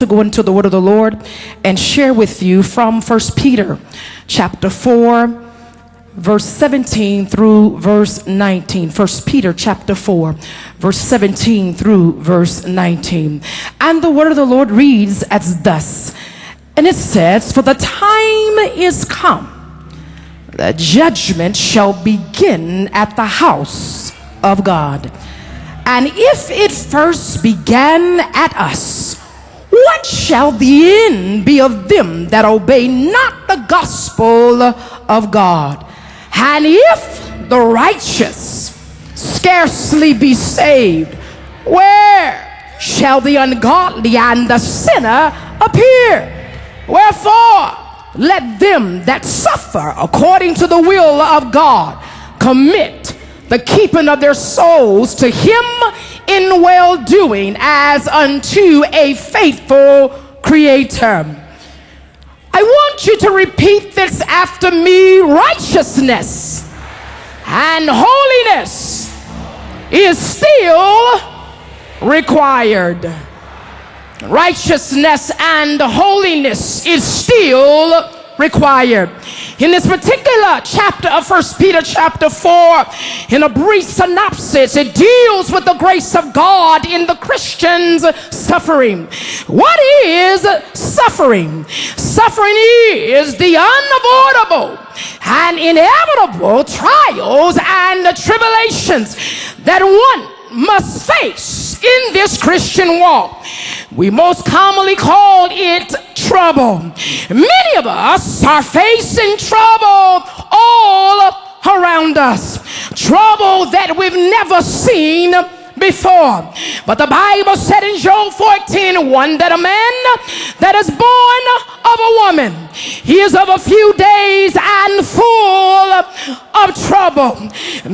To go into the word of the Lord and share with you from 1 Peter chapter 4 verse 17 through verse 19. 1 Peter chapter 4 verse 17 through verse 19. And the word of the Lord reads as thus, and it says, for the time is come that judgment shall begin at the house of God. And if it first began at us, what shall the end be of them that obey not the gospel of God? And if the righteous scarcely be saved, where shall the ungodly and the sinner appear? Wherefore, let them that suffer according to the will of God commit the keeping of their souls to him in well-doing as unto a faithful creator. I want you to repeat this after me. Righteousness and holiness is still required. Righteousness and holiness is still required. In this particular chapter of 1 Peter chapter 4, in a brief synopsis, it deals with the grace of God in the Christian's suffering. What is suffering? Suffering is the unavoidable and inevitable trials and tribulations that one must face in this Christian walk. We most commonly call it trouble. Many of us are facing trouble all around us. Trouble that we've never seen before. But the Bible said in Job 14:1 that a man that is born of a woman, he is of a few days and full of trouble.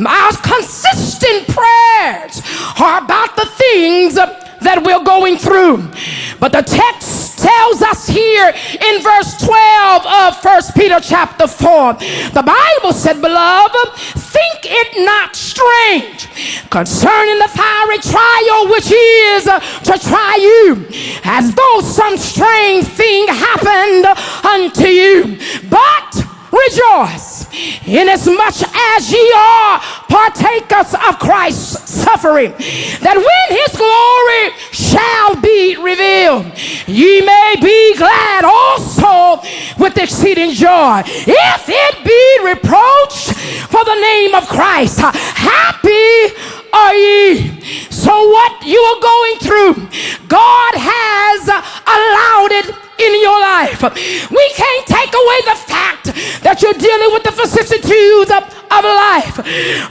Our consistent prayers are about the things that we're going through. But the text tells us here in verse 12 of 1 Peter chapter 4, the Bible said, beloved, think it not strange concerning the fiery trial which is to try you, as though some strange thing happened unto you. But rejoice, inasmuch as ye are partakers of Christ's suffering, that when his glory shall be revealed, ye may be glad also with exceeding joy, if it be reproached for the name of Christ. Happy are ye. So what you are going through, God has allowed it in your life. We can't take away the fact that you're dealing with the vicissitudes of life,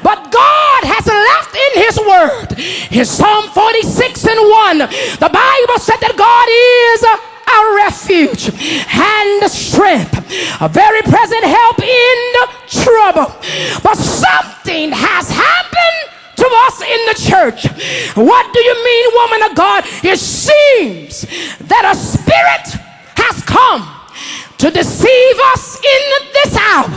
but God has left in his word, in Psalm 46:1, the Bible said that God is our refuge and strength, a very present help in trouble. But something has happened to us in the church. What do you mean, woman of God? It seems that a spirit has come to deceive us in this hour,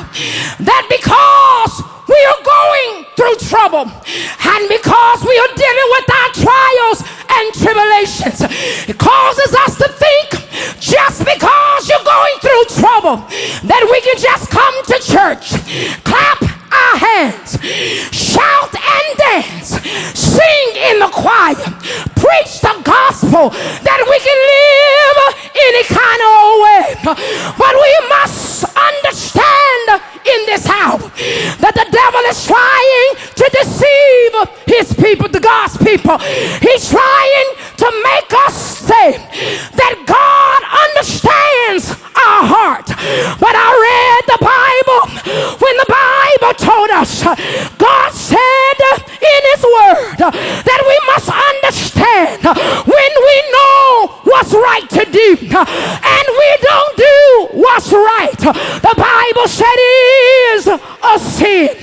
that because we are going through trouble and because we are dealing with our trials and tribulations, it causes us to think just because you're going through trouble that we can just come to church, clap our hands, shout and dance, sing in the choir, preach the gospel, that we can live any kind of old way. But we must understand in this hour that the devil is trying to deceive his people, the God's people. He's trying to make us say that God understands our heart. But I read the Bible when the Bible told us, God said in his word that we must understand when we know what's right to do and we don't do what's right, the Bible said is a sin.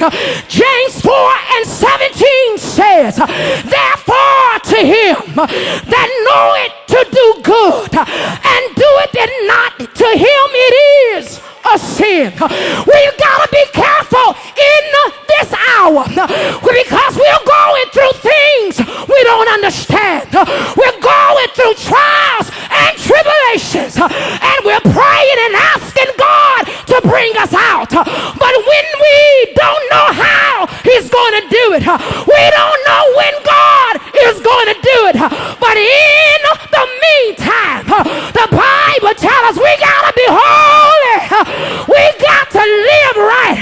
James 4:17 says, therefore to him that knoweth to do good and doeth it not, to him it is a sin. We've got to be careful in this hour because we're going through things we don't understand. We're going through trials and tribulations and we're praying and asking God to bring us out. But when we don't know how he's going to do it, we don't know when God is going to do it, but in the meantime, the Bible tells us we got to be holy. We got to live right.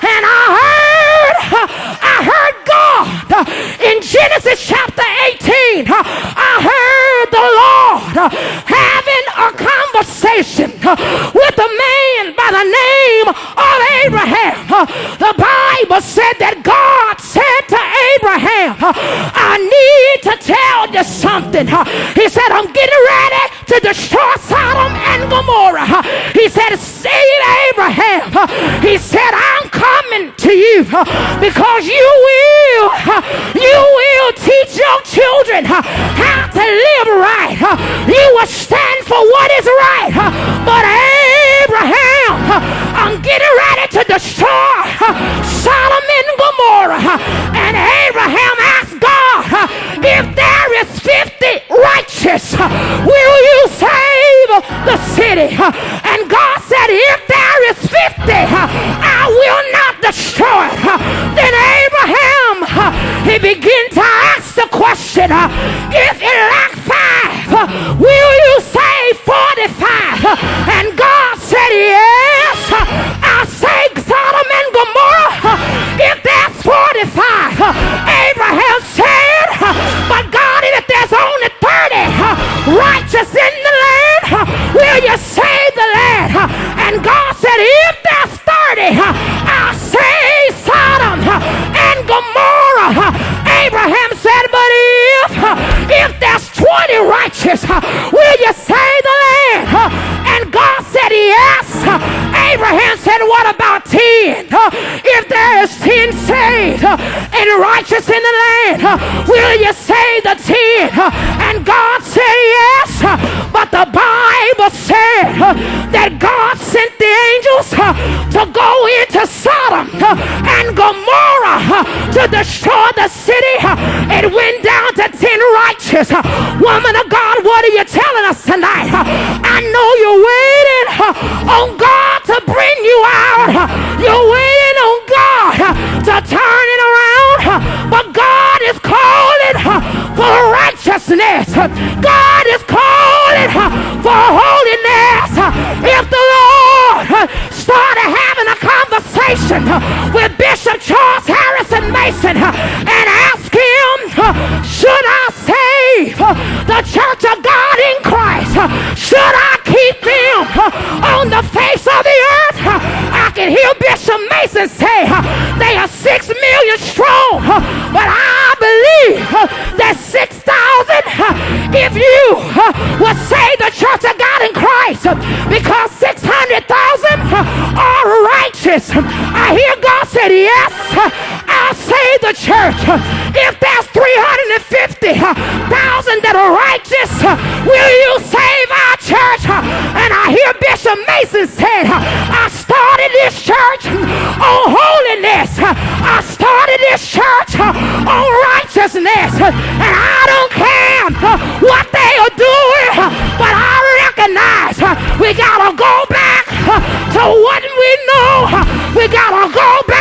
And I heard God in Genesis chapter 18. I heard the Lord having a conversation with a man by the name of Abraham. The Bible said that God said to Abraham, I need to tell you something. He said, I'm getting ready to destroy Sodom and Gomorrah. He said, see Abraham. He said, I'm coming to you because you will teach your children how to live right. You will stand for what is right. But Abraham, I'm getting ready to destroy Sodom and Gomorrah. And Abraham asked God, if there is 50 righteous, will you save the city? And God said, if there is 50, I will not destroy it. Then Abraham, he began to ask the question, if it lacked 5, will you save 45? And God said, yes, I'll save Sodom and Gomorrah if there's 45. Abraham said, but God, if there's only 30 righteous in the land, will you save the land? And God said, if there's 30, I'll save Sodom and Gomorrah. Abraham said, but if there's 20 righteous, will you save the land? And God said, yes. Abraham said, what about 10? If there is 10 saved and righteous in the land, will you save the 10? And God said, yes. But the Bible said that God sent the angels to go into Sodom and Gomorrah to destroy the city. It went down to 10 righteous. Woman of God, what are you telling us tonight? I know you're waiting on God to bring you out. You're waiting on God to turn it around. But God is calling for righteousness. God is calling for holiness. If the Lord started having a conversation with Bishop Charles Harrison Mason and asked him, should I save the church of God in Christ? Should I keep them on the face of the earth? I can hear Bishop Mason say they are 6 million strong, but I believe that 6,000, if you would save the church of God in Christ, because 600,000 are righteous. I hear God said, yes, I'll save the church. If there's 350,000 that are righteous, will you save our church? And I hear Bishop Mason said, I started this church on holiness. I started this church on righteousness. And I don't care what they are doing, but I recognize we gotta go back to what we know. We gotta go back